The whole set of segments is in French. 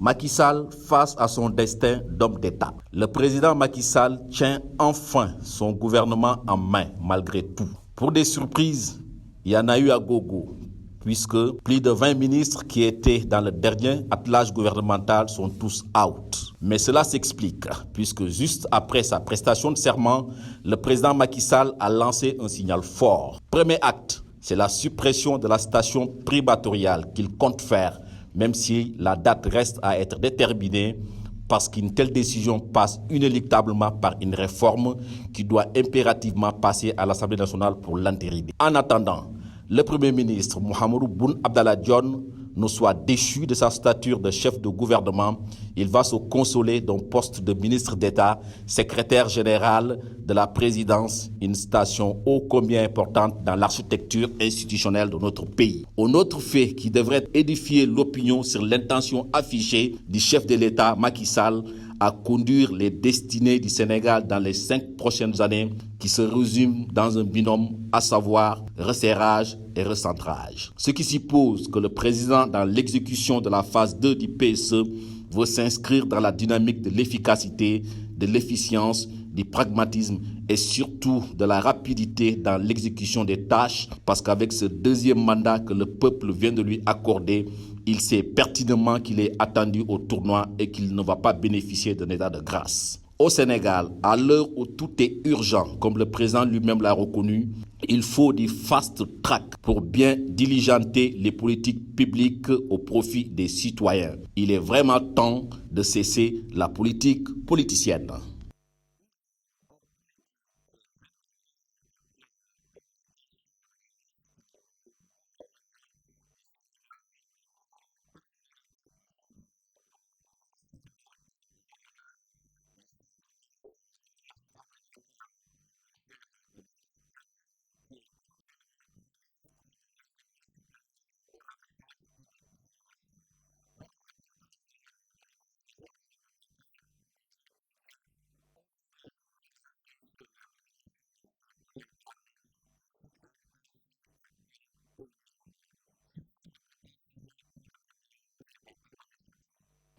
Macky Sall face à son destin d'homme d'État. Le président Macky Sall tient enfin son gouvernement en main malgré tout. Pour des surprises, il y en a eu à gogo, puisque plus de 20 ministres qui étaient dans le dernier attelage gouvernemental sont tous out. Mais cela s'explique, puisque juste après sa prestation de serment, le président Macky Sall a lancé un signal fort. Premier acte, c'est la suppression de la station primatoriale qu'il compte faire, même si la date reste à être déterminée, parce qu'une telle décision passe inéluctablement par une réforme qui doit impérativement passer à l'Assemblée nationale pour l'entériner. En attendant, le Premier ministre Mahamadou Boun Abdallah Dionne ne soit déchu de sa stature de chef de gouvernement, il va se consoler d'un poste de ministre d'État, secrétaire général de la présidence, une station ô combien importante dans l'architecture institutionnelle de notre pays. Un autre fait qui devrait édifier l'opinion sur l'intention affichée du chef de l'État, Macky Sall, à conduire les destinées du Sénégal dans les 5 prochaines années, qui se résument dans un binôme, à savoir resserrage et recentrage. Ce qui suppose que le président, dans l'exécution de la phase 2 du PSE, veut s'inscrire dans la dynamique de l'efficacité, de l'efficience, du pragmatisme et surtout de la rapidité dans l'exécution des tâches, parce qu'avec ce deuxième mandat que le peuple vient de lui accorder, il sait pertinemment qu'il est attendu au tournoi et qu'il ne va pas bénéficier d'un état de grâce. Au Sénégal, à l'heure où tout est urgent, comme le président lui-même l'a reconnu, il faut du fast track pour bien diligenter les politiques publiques au profit des citoyens. Il est vraiment temps de cesser la politique politicienne.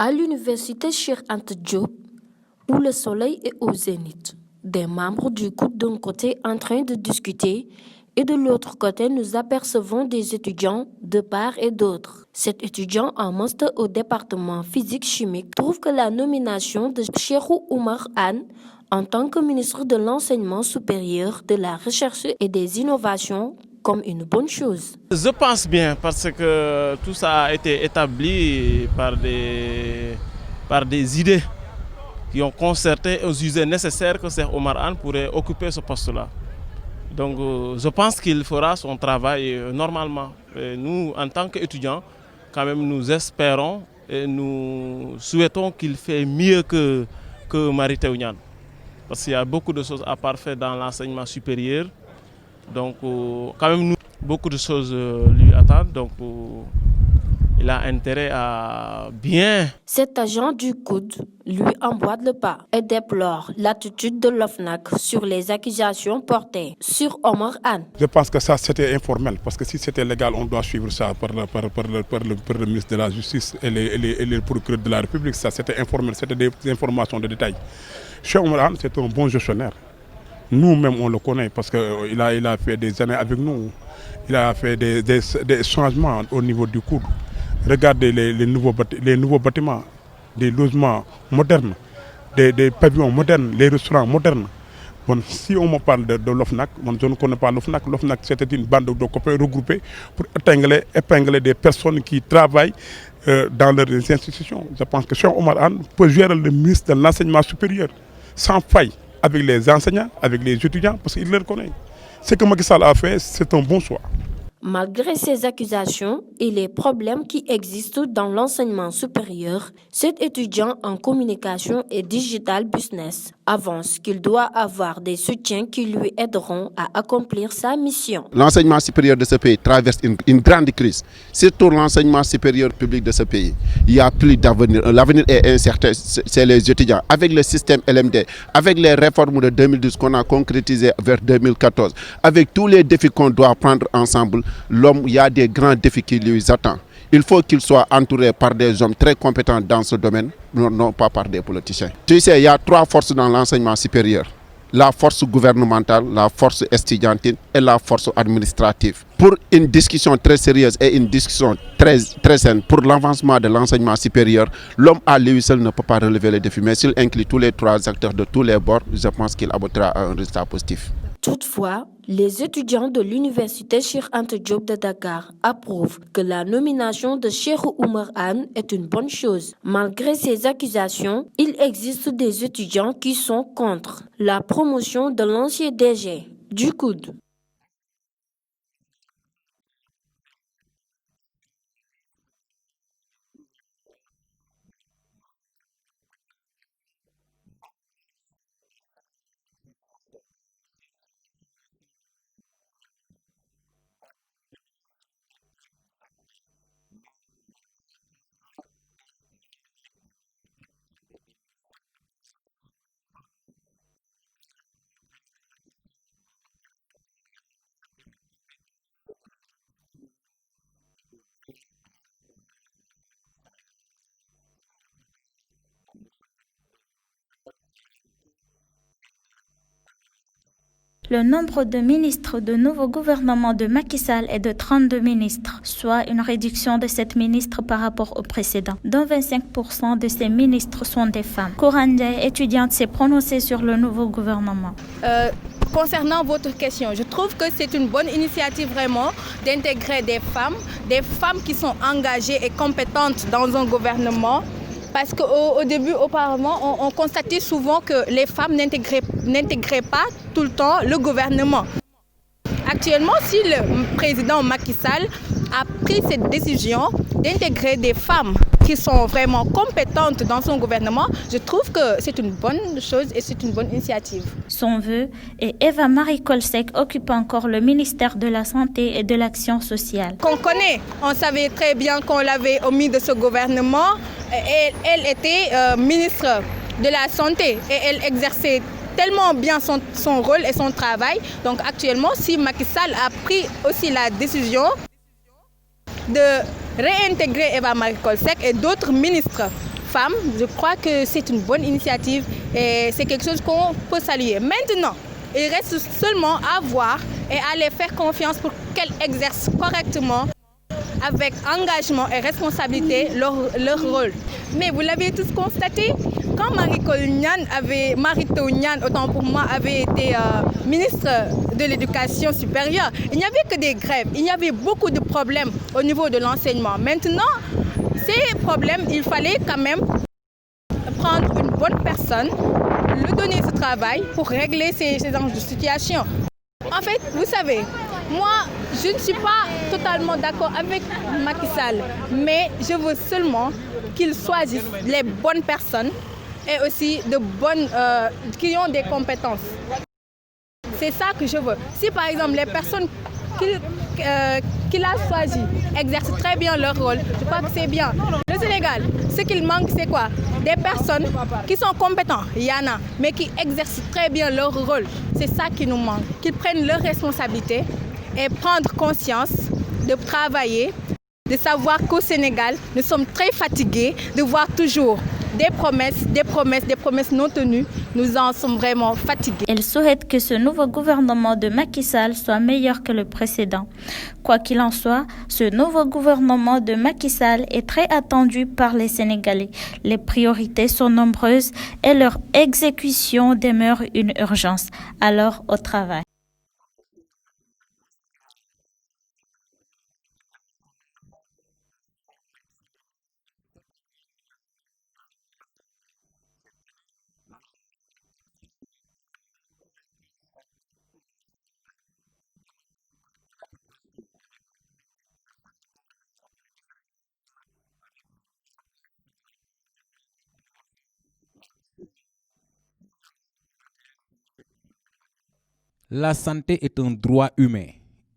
À l'université Cheikh Anta Diop, où le soleil est au zénith, des membres du groupe d'un côté en train de discuter et de l'autre côté nous apercevons des étudiants de part et d'autre. Cet étudiant en master au département physique-chimique trouve que la nomination de Cheikhou Oumar Anne en tant que ministre de l'enseignement supérieur, de la recherche et des innovations comme une bonne chose. Je pense bien, parce que tout ça a été établi par des idées qui ont concerté et jugé nécessaire que Cheikh Oumar Anne pourrait occuper ce poste-là. Donc je pense qu'il fera son travail normalement. Et nous, en tant qu'étudiants, quand même, nous espérons et nous souhaitons qu'il fait mieux que Mary Teuw Niane. Parce qu'il y a beaucoup de choses à parfaire dans l'enseignement supérieur. Donc, quand même, beaucoup de choses lui attendent. Donc, il a intérêt à bien. Cet agent du COUD lui emboîte le pas et déplore l'attitude de l'OFNAC sur les accusations portées sur Oumar Anne. Je pense que ça, c'était informel. Parce que si c'était légal, on doit suivre ça par le ministre de la Justice et les procureurs de la République. Ça, c'était informel. C'était des informations de détail. Cheikh Oumar Anne, c'est un bon gestionnaire. Nous-mêmes, on le connaît parce qu'il a fait des années avec nous. Il a fait des changements au niveau du COUD. Regardez les nouveaux bâtiments, des logements modernes, des pavillons modernes, les restaurants modernes. Bon, si on me parle de l'OFNAC, je ne connais pas l'OFNAC. L'OFNAC, c'était une bande de copains regroupés pour épingler des personnes qui travaillent dans leurs institutions. Je pense que Cheikh Oumar Anne peut gérer le ministre de l'enseignement supérieur sans faille, avec les enseignants, avec les étudiants, parce qu'il les connaît. Ce que Macky Sall a fait, c'est un bon choix. Malgré ces accusations et les problèmes qui existent dans l'enseignement supérieur, cet étudiant en communication et digital business avance qu'il doit avoir des soutiens qui lui aideront à accomplir sa mission. L'enseignement supérieur de ce pays traverse une grande crise, surtout l'enseignement supérieur public de ce pays. Il n'y a plus d'avenir. L'avenir est incertain, c'est les étudiants. Avec le système LMD, avec les réformes de 2012 qu'on a concrétisées vers 2014, avec tous les défis qu'on doit prendre ensemble, l'homme, il y a des grands défis qui lui attendent. il faut qu'il soit entouré par des hommes très compétents dans ce domaine, non pas par des politiciens. Tu sais, il y a 3 forces dans l'enseignement supérieur. La force gouvernementale, la force estudiantine et la force administrative. Pour une discussion très sérieuse et une discussion très saine pour l'avancement de l'enseignement supérieur, l'homme à lui seul ne peut pas relever les défis. Mais s'il inclut tous les 3 acteurs de tous les bords, je pense qu'il aboutira à un résultat positif. Toutefois, les étudiants de l'université Cheikh Anta Diop de Dakar approuvent que la nomination de Cheikh Oumar Anne est une bonne chose. Malgré ces accusations, il existe des étudiants qui sont contre la promotion de l'ancien DG du COUD. Le nombre de ministres du nouveau gouvernement de Macky Sall est de 32 ministres, soit une réduction de 7 ministres par rapport au précédent, dont 25% de ces ministres sont des femmes. Korande, étudiante, s'est prononcée sur le nouveau gouvernement. Concernant votre question, je trouve que c'est une bonne initiative vraiment d'intégrer des femmes qui sont engagées et compétentes dans un gouvernement. Parce qu'au début, auparavant, on constatait souvent que les femmes n'intégraient pas tout le temps le gouvernement. Actuellement, si le président Macky Sall a pris cette décision d'intégrer des femmes qui sont vraiment compétentes dans son gouvernement, je trouve que c'est une bonne chose et c'est une bonne initiative. Son vœu est Eva Marie Coll Seck occupe encore le ministère de la Santé et de l'Action sociale. Qu'on connaît, on savait très bien qu'on l'avait omis de ce gouvernement. Elle était ministre de la Santé et elle exerçait tellement bien son rôle et son travail. Donc actuellement, si Macky Sall a pris aussi la décision de réintégrer Eva Marie Coll Seck et d'autres ministres femmes, je crois que c'est une bonne initiative et c'est quelque chose qu'on peut saluer. Maintenant, il reste seulement à voir et à les faire confiance pour qu'elles exercent correctement, avec engagement et responsabilité, leur rôle. Mais vous l'avez tous constaté, quand Mary Teuw Niane, autant pour moi, avait été ministre de l'Éducation supérieure, il n'y avait que des grèves, il y avait beaucoup de problèmes au niveau de l'enseignement. Maintenant, ces problèmes, il fallait quand même prendre une bonne personne, lui donner ce travail pour régler ces genres de situations. En fait, vous savez, moi, je ne suis pas totalement d'accord avec Macky Sall, mais je veux seulement qu'il choisisse les bonnes personnes et aussi qui ont des compétences. C'est ça que je veux. Si par exemple les personnes qu'il a choisies exercent très bien leur rôle, je crois que c'est bien. Le Sénégal, ce qu'il manque, c'est quoi? Des personnes qui sont compétentes, il y en a, mais qui exercent très bien leur rôle. C'est ça qui nous manque. Qu'ils prennent leurs responsabilités et prendre conscience de travailler, de savoir qu'au Sénégal, nous sommes très fatigués de voir toujours des promesses non tenues. Nous en sommes vraiment fatigués. Elle souhaite que ce nouveau gouvernement de Macky Sall soit meilleur que le précédent. Quoi qu'il en soit, ce nouveau gouvernement de Macky Sall est très attendu par les Sénégalais. Les priorités sont nombreuses et leur exécution demeure une urgence. Alors, au travail. La santé est un droit humain.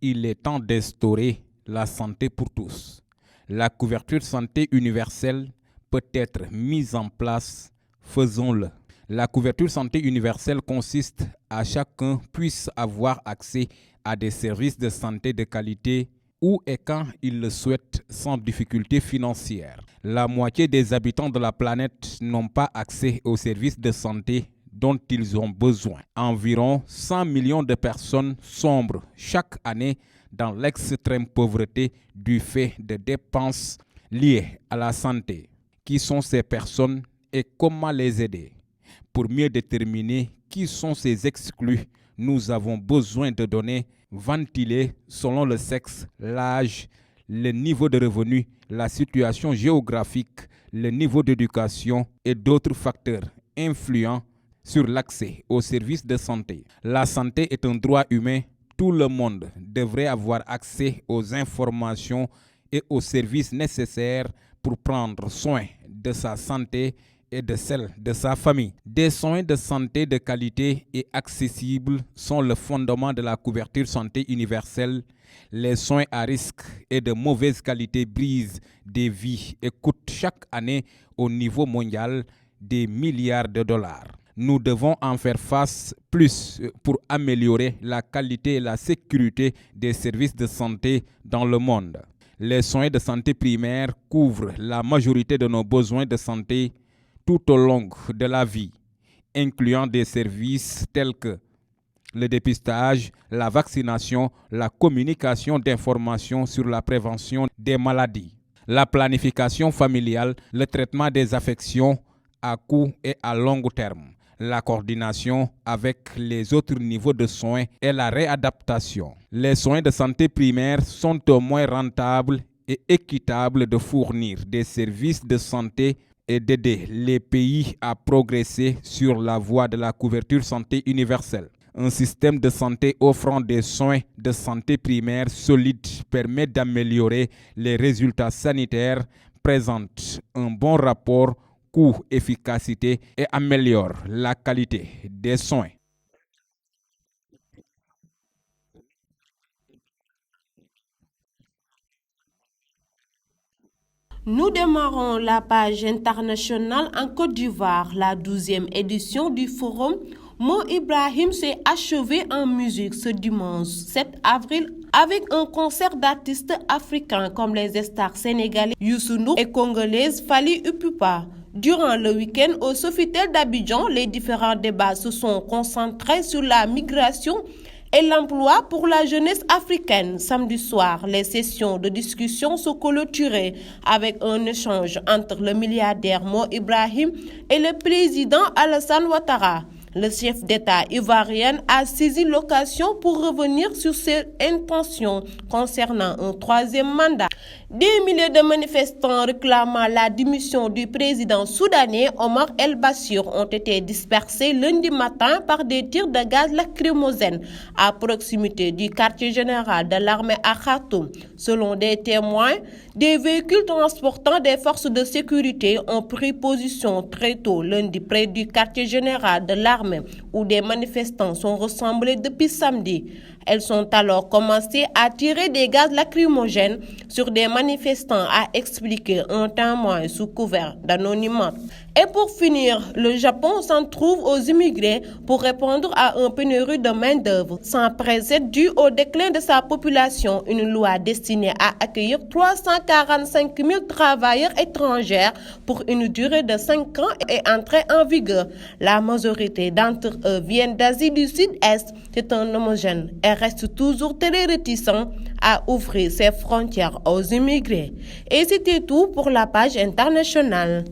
Il est temps d'instaurer la santé pour tous. La couverture santé universelle peut être mise en place. Faisons-le. La couverture santé universelle consiste à chacun puisse avoir accès à des services de santé de qualité où et quand ils le souhaitent sans difficulté financière. La moitié des habitants de la planète n'ont pas accès aux services de santé dont ils ont besoin. Environ 100 millions de personnes sombrent chaque année dans l'extrême pauvreté du fait de dépenses liées à la santé. Qui sont ces personnes et comment les aider? Pour mieux déterminer qui sont ces exclus, nous avons besoin de données ventilées selon le sexe, l'âge, le niveau de revenu, la situation géographique, le niveau d'éducation et d'autres facteurs influents sur l'accès aux services de santé. La santé est un droit humain. Tout le monde devrait avoir accès aux informations et aux services nécessaires pour prendre soin de sa santé et de celle de sa famille. Des soins de santé de qualité et accessibles sont le fondement de la couverture santé universelle. Les soins à risque et de mauvaise qualité brisent des vies et coûtent chaque année au niveau mondial des milliards de dollars. Nous devons en faire face plus pour améliorer la qualité et la sécurité des services de santé dans le monde. Les soins de santé primaire couvrent la majorité de nos besoins de santé tout au long de la vie, incluant des services tels que le dépistage, la vaccination, la communication d'informations sur la prévention des maladies, la planification familiale, le traitement des affections à court et à long terme, la coordination avec les autres niveaux de soins et la réadaptation. Les soins de santé primaire sont au moins rentables et équitables de fournir des services de santé et d'aider les pays à progresser sur la voie de la couverture santé universelle. Un système de santé offrant des soins de santé primaire solides permet d'améliorer les résultats sanitaires, présente un bon rapport coût-efficacité et améliore la qualité des soins. Nous démarrons la page internationale en Côte d'Ivoire. La 12e édition du forum Mo Ibrahim s'est achevée en musique ce dimanche 7 avril avec un concert d'artistes africains comme les stars sénégalais Youssou N'Dour et congolaises Fally Ipupa. Durant le week-end au Sofitel d'Abidjan, les différents débats se sont concentrés sur la migration et l'emploi pour la jeunesse africaine. Samedi soir, les sessions de discussion se clôturaient avec un échange entre le milliardaire Mo Ibrahim et le président Alassane Ouattara. Le chef d'État ivoirien a saisi l'occasion pour revenir sur ses intentions concernant un troisième mandat. Des milliers de manifestants réclamant la démission du président soudanais Omar El-Bashir ont été dispersés lundi matin par des tirs de gaz lacrymogène à proximité du quartier général de l'armée à Khartoum. Selon des témoins, des véhicules transportant des forces de sécurité ont pris position très tôt lundi près du quartier général de l'armée où des manifestants sont rassemblés depuis samedi. Elles sont alors commencé à tirer des gaz lacrymogènes sur des manifestants, a expliqué un témoin sous couvert d'anonymat. Et pour finir, le Japon s'en trouve aux immigrés pour répondre à une pénurie de main-d'œuvre sans précédent dû au déclin de sa population. Une loi destinée à accueillir 345 000 travailleurs étrangers pour une durée de 5 ans est entrée en vigueur. La majorité d'entre eux viennent d'Asie du Sud-Est. C'est un homogène et reste toujours très réticent à ouvrir ses frontières aux immigrés. Et c'était tout pour la page internationale.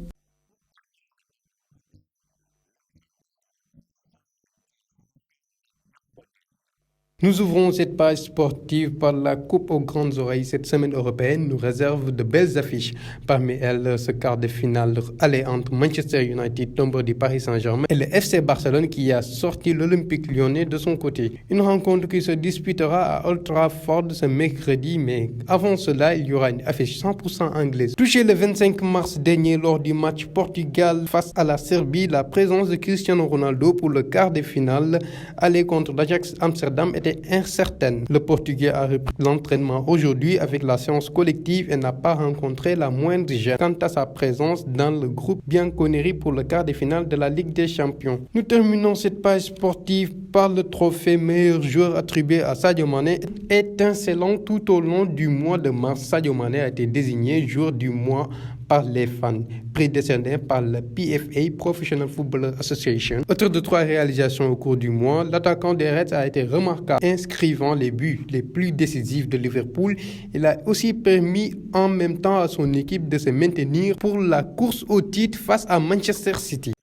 Nous ouvrons cette page sportive par la Coupe aux grandes oreilles. Cette semaine européenne nous réserve de belles affiches. Parmi elles, ce quart de finale aller entre Manchester United, l'ombre du Paris Saint-Germain, et le FC Barcelone qui a sorti l'Olympique lyonnais de son côté. Une rencontre qui se disputera à Old Trafford ce mercredi, mais avant cela, il y aura une affiche 100% anglaise. Touché le 25 mars dernier lors du match Portugal face à la Serbie, la présence de Cristiano Ronaldo pour le quart de finale aller contre l'Ajax Amsterdam était santé incertaine. Le Portugais a repris l'entraînement aujourd'hui avec la séance collective et n'a pas rencontré la moindre gêne quant à sa présence dans le groupe Bianconeri pour le quart de finale de la Ligue des Champions. Nous terminons cette page sportive par le trophée meilleur joueur attribué à Sadio Mané. Étincelant tout au long du mois de mars, Sadio Mané a été désigné joueur du mois par les fans, prédécerné par le PFA, Professional Football Association. Auteur de 3 réalisations au cours du mois, l'attaquant des Reds a été remarquable, inscrivant les buts les plus décisifs de Liverpool. Il a aussi permis en même temps à son équipe de se maintenir pour la course au titre face à Manchester City.